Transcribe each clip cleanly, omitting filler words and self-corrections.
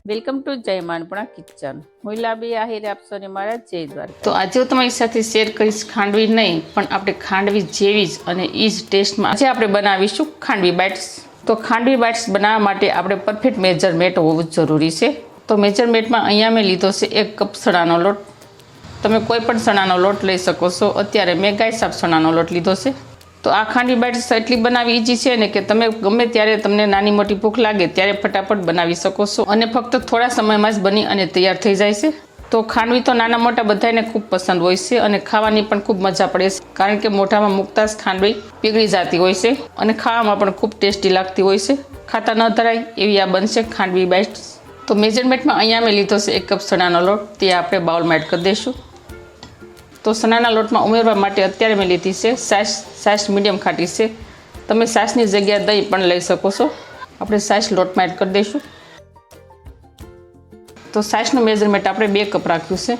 Welcome to જય માનપણા kitchen. હું લાબી આહિર આપશો ને મારા જય દ્વારકા. તો આજે હું તમારી સાથે શેર કરીશ ખાંડવી નહીં પણ આપણે ખાંડવી જેવી જ અને એ જ ટેસ્ટમાં આજે આપણે બનાવીશું ખાંડવી બાઇટ્સ. તો ખાંડવી બાઇટ્સ બનાવવા માટે આપણે પરફેક્ટ મેજરમેન્ટ હોવું જરૂરી છે. તો મેજરમેન્ટમાં અહીંયા મેં લીધો છે 1 કપ ચણાનો લોટ. તમે કોઈ પણ ચણાનો લોટ લઈ શકો છો. અત્યારે મેં ગાય સાફ ચણાનો લોટ લીધો છે. તો આ ખાંડવી બાઇટ્સ એટલી બનાવી ઈઝી છે ને કે તમે ગમે ત્યારે તમને નાની મોટી ભૂખ લાગે ત્યારે ફટાફટ બનાવી શકો છો અને ફક્ત થોડા સમયમાં જ બની અને તૈયાર થઈ જાય છે. તો ખાંડવી તો નાના મોટા બધાને ખૂબ પસંદ હોય છે અને ખાવાની પણ ખૂબ મજા પડે છે, કારણ કે મોઢામાં મૂકતા જ ખાંડવી પીગળી જતી હોય છે અને ખાવામાં પણ ખૂબ ટેસ્ટી લાગતી હોય છે. ખાતા ન ધરાય એવી આ બનશે ખાંડવી બાઇટ્સ. તો મેજરમેન્ટમાં અહીંયા મેં લીધો છે 1 કપ ચણાનો લોટ. તે આપણે બાઉલમાં એડ કરી દઈશું. તો ચણાના લોટમાં ઉમેરવા માટે અત્યારે મેં લીધી છે છાશ મીડિયમ ખાટી છે. તમે છાશની જગ્યાએ દહીં પણ લઈ શકો છો. આપણે છાશ લોટમાં એડ કરી દઈશું. તો છાશનું મેજરમેન્ટ આપણે 2 કપ રાખ્યું છે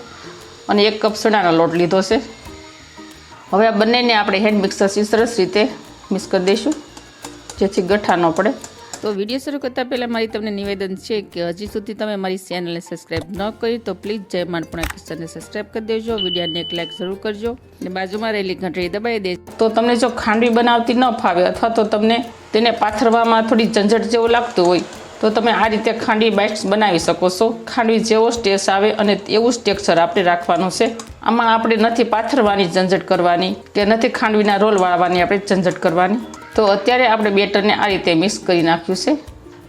અને 1 કપ ચણાનો લોટ લીધો છે. હવે આ બંનેને આપણે હેન્ડ મિક્સરથી સરસ રીતે મિક્સ કરી દઈશું જેથી ગઠ્ઠા ન પડે. તો વિડીયો શરૂ કરતાં પહેલાં મારી તમને નિવેદન છે કે હજી સુધી તમે મારી ચેનલને સબસ્ક્રાઈબ ન કરી તો પ્લીઝ જય માનપણા કિચનને સબસ્ક્રાઈબ કરી દેજો. વિડીયોને એક લાઈક જરૂર કરજો અને બાજુમાં રહેલી ઘંટડી દબાવી દેજો. તો તમને જો ખાંડવી બનાવતી ન ફાવે અથવા તો તમને તેને પાથરવામાં થોડી ઝંઝટ જેવું લાગતું હોય તો તમે આ રીતે ખાંડવી બાઇટ્સ બનાવી શકો છો. ખાંડવી જેવો ટેસ્ટ આવે અને એવું જ ટેક્સચર આપણે રાખવાનું છે. આમાં આપણે નથી પાથરવાની ઝંઝટ કરવાની કે નથી ખાંડવીના રોલ વાળવાની આપણે ઝંઝટ કરવાની. તો અત્યારે આપણે બેટરને આ રીતે મિક્સ કરી નાખ્યું છે.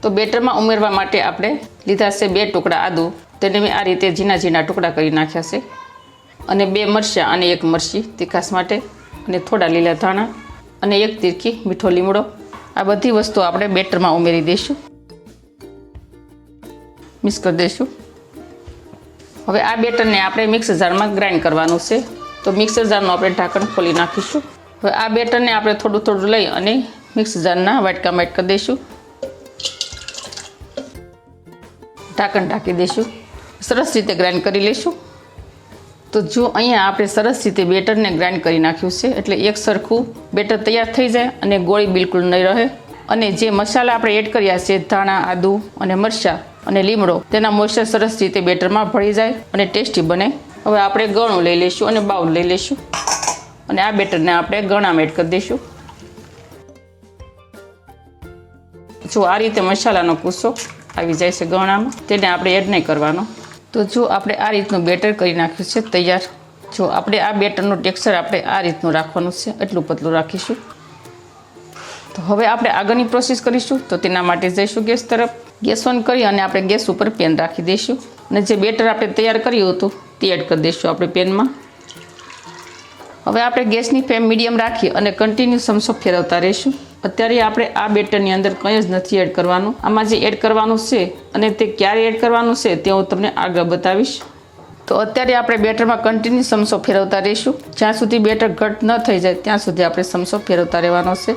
તો બેટરમાં ઉમેરવા માટે આપણે લીધા છે 2 ટુકડા આદુ. તેને મેં આ રીતે ઝીણા ઝીણા ટુકડા કરી નાખ્યા છે અને 2 મરચાં અને 1 મરચી તીખાસ માટે અને થોડા લીલા ધાણા અને 1 તીરકી મીઠો લીમડો. આ બધી વસ્તુ આપણે બેટરમાં ઉમેરી દઈશું, મિક્સ કરી દઈશું. હવે આ બેટરને આપણે મિક્સર જારમાં ગ્રાઇન્ડ કરવાનું છે. તો મિક્સર જારનું આપણે ઢાંકણ ખોલી નાખીશું. હવે આ બેટરને આપણે થોડું થોડું લઈ અને મિક્સર જારના વાટકામાં એડ કરી દઈશું. ઢાંકણ ઢાંકી દઈશું. સરસ રીતે ગ્રાઇન્ડ કરી લઈશું. તો જો અહીંયા આપણે સરસ રીતે બેટરને ગ્રાઇન્ડ કરી નાખ્યું છે એટલે એક સરખું બેટર તૈયાર થઈ જાય અને ગોળી બિલકુલ નહીં રહે. અને જે મસાલા આપણે એડ કર્યા છે ધાણા, આદુ અને મરચાં અને લીમડો, તેના મોઇસ્ચર સરસ રીતે બેટરમાં ભળી જાય અને ટેસ્ટી બને. હવે આપણે ગળું લઈ લઈશું અને બાઉલ લઈ લઈશું અને આ બેટરને આપણે ગળામાં એડ કરી દઈશું. જો આ રીતે મસાલાનો કૂસો આવી જાય છે ગળામાં, તેને આપણે એડ નહીં કરવાનો. તો જો આપણે આ રીતનું બેટર કરી નાખ્યું છે તૈયાર. જો આપણે આ બેટરનું ટેક્સચર આપણે આ રીતનું રાખવાનું છે, એટલું પતલું રાખીશું. તો હવે આપણે આગળની પ્રોસેસ કરીશું. તો તેના માટે જઈશું ગેસ તરફ. ગેસ ઓન કરી અને આપણે ગેસ ઉપર પેન રાખી દઈશું અને જે બેટર આપણે તૈયાર કર્યું હતું તે એડ કરી દઈશું આપણે પેનમાં. હવે આપણે ગેસની ફ્લેમ મીડિયમ રાખી અને કન્ટિન્યુ ચમચો ફેરવતા રહીશું. અત્યારે આપણે આ બેટરની અંદર કંઈ જ નથી એડ કરવાનું. આમાં જે એડ કરવાનું છે અને તે ક્યારે એડ કરવાનું છે તે હું તમને આગળ બતાવીશ. તો અત્યારે આપણે બેટરમાં કન્ટિન્યુ ચમચો ફેરવતા રહીશું. જ્યાં સુધી બેટર ઘટ ન થઈ જાય ત્યાં સુધી આપણે ચમચો ફેરવતા રહેવાનો છે.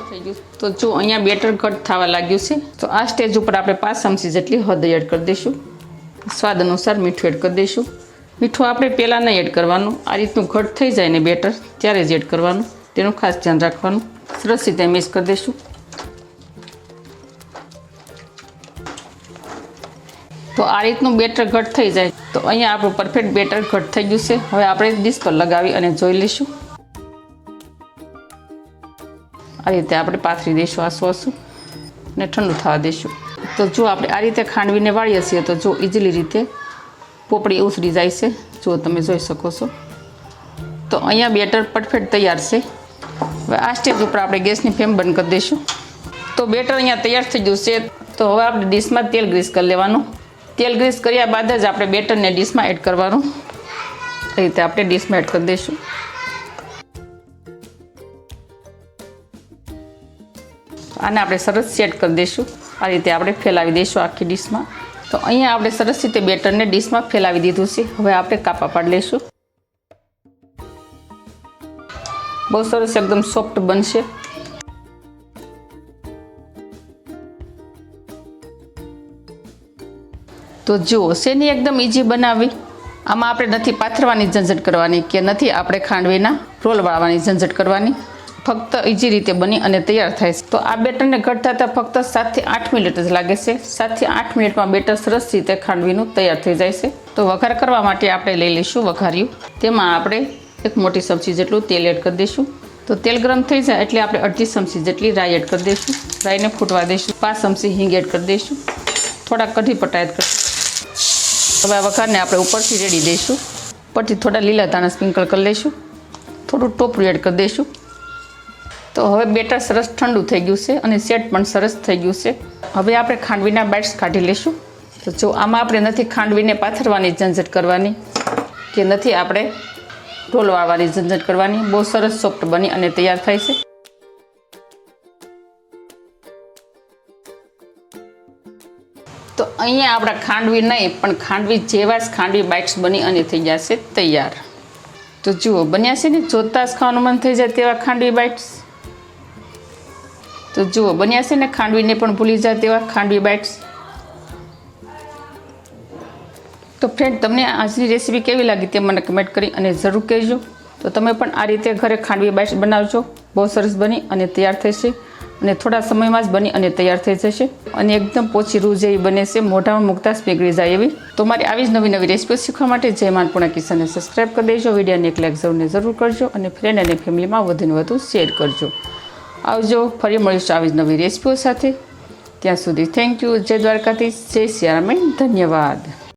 તો જો અહીંયા બેટર ઘટ થવા લાગ્યું છે તો આ સ્ટેજ ઉપર આપણે 5 ચમચી જેટલી હળદર એડ કરી દઈશું. સ્વાદ અનુસાર મીઠું એડ કરી દઈશું. મીઠું આપણે પહેલાં નહીં એડ કરવાનું. આ રીતનું ઘટ થઈ જાય ને બેટર ત્યારે જ એડ કરવાનું, તેનું ખાસ ધ્યાન રાખવાનું. સરસ રીતે મિક્સ કરી દઈશું. તો આ રીતનું બેટર ઘટ થઈ જાય તો અહીંયા આપણું પરફેક્ટ બેટર ઘટ થઈ ગયું છે. હવે આપણે ડીશ પર લગાવી અને જોઈ લઈશું. આ રીતે આપણે પાથરી દઈશું આ સોસ અને ઠંડુ થવા દઈશું. તો જો આપણે આ રીતે ખાંડવીને વાળીએ છીએ તો જો ઇઝીલી રીતે પોપડી ઉછળી જાય છે, જો તમે જોઈ શકો છો. તો અહીંયા બેટર પરફેક્ટ તૈયાર છે. હવે આ સ્ટેજ ઉપર આપણે ગેસની ફ્લેમ બંધ કરી દઈશું. તો બેટર અહીંયા તૈયાર થઈ ગયું છે. તો હવે આપણે ડીશમાં તેલ ગ્રીસ કરી લેવાનું. તેલ ગ્રીસ કર્યા બાદ જ આપણે બેટરને ડીશમાં એડ કરવાનું. એ રીતે આપણે ડીશમાં એડ કરી દઈશું. આને આપણે સરસ સેટ કરી દઈશું. આ રીતે આપણે ફેલાવી દઈશું આખી ડીશમાં. તો અહીંયા આપણે સરસ રીતે બેટરને ડીશમાં ફેલાવી દીધું છે. હવે આપણે કાપા પાડી લઈશું. બહુ સરસ એકદમ સોફ્ટ બનશે. તો જુઓ શેની એકદમ ઇઝી બનાવવી. આમાં આપણે નથી પાથરવાની ઝંઝટ કરવાની કે નથી આપણે ખાંડવીના રોલ વાળવાની ઝંઝટ કરવાની. ફક્ત ઇઝી રીતે બની અને તૈયાર થાય છે. તો આ બેટરને ઘટ થતાં ફક્ત 7 થી 8 મિનિટ જ લાગે છે. 7 થી 8 મિનિટમાં બેટર સરસ રીતે ખાંડવીનું તૈયાર થઈ જાય છે. તો વઘાર કરવા માટે આપણે લઈ લઈશું વઘાર્યું. તેમાં આપણે 1 મોટી ચમચી જેટલું તેલ એડ કરી દઈશું. તો તેલ ગરમ થઈ જાય એટલે આપણે અડધી ચમચી જેટલી રાઈ એડ કરી દઈશું. રાઈને ફૂટવા દઈશું. 5 ચમચી હિંગ એડ કરી દઈશું. થોડા કઢી પત્તા એડ કરી. હવે આ વઘારને આપણે ઉપરથી રેડી દઈશું. ઉપરથી થોડા લીલા ધાણા સ્પ્રિંકલ કરી લઈશું. થોડું ટોપરું એડ કરી દઈશું. તો હવે બેટર સરસ ઠંડુ થઈ ગયું છે અને સેટ પણ સરસ થઈ ગયું છે. હવે આપણે ખાંડવીના બાઇટ્સ કાઢી લઈશું. તો જો આમાં આપણે નથી ખાંડવીને પાથરવાની ઝંઝટ કરવાની કે નથી આપણે ઢોલ વાળવાની ઝંઝટ કરવાની. બહુ સરસ સોફ્ટ બની અને તૈયાર થાય છે. તો અહીંયા આપણા ખાંડવી નહીં પણ ખાંડવી જેવા જ ખાંડવી બાઇટ્સ બની અને થઈ જશે તૈયાર. તો જુઓ બન્યા છે ને, જોતા જ ખાવાનું મન થઈ જાય તેવા ખાંડવી બાઇટ્સ. તો જુઓ બન્યા છે ને, ખાંડવીને પણ ભૂલી જાય તેવા ખાંડવી બાઇટ્સ. તો ફ્રેન્ડ, તમને આજની રેસીપી કેવી લાગી તે મને કમેન્ટ કરી અને જરૂર કહેજો. તો તમે પણ આ રીતે ઘરે ખાંડવી બાઇટ્સ બનાવજો. બહુ સરસ બની અને તૈયાર થશે અને થોડા સમયમાં જ બની અને તૈયાર થઈ જશે અને એકદમ પોચી રૂ જેવી બને છે, મોઢામાં મૂકતા જ પીગળી જાય એવી. તો મારી આવી જ નવી નવી રેસીપી શીખવા માટે જય માનપૂર્ણા કિચનને સબસ્ક્રાઈબ કરી દેજો. વિડીયોને એક લાઈક જરૂર કરજો અને ફ્રેન્ડ અને ફેમિલીમાં વધુને વધુ શેર કરજો. આવજો, ફરી મળીશું આવી જ નવી રેસીપીઓ સાથે. ત્યાં સુધી થેન્ક યુ. જય દ્વારકાધીશ, જય સિયારામ, ધન્યવાદ.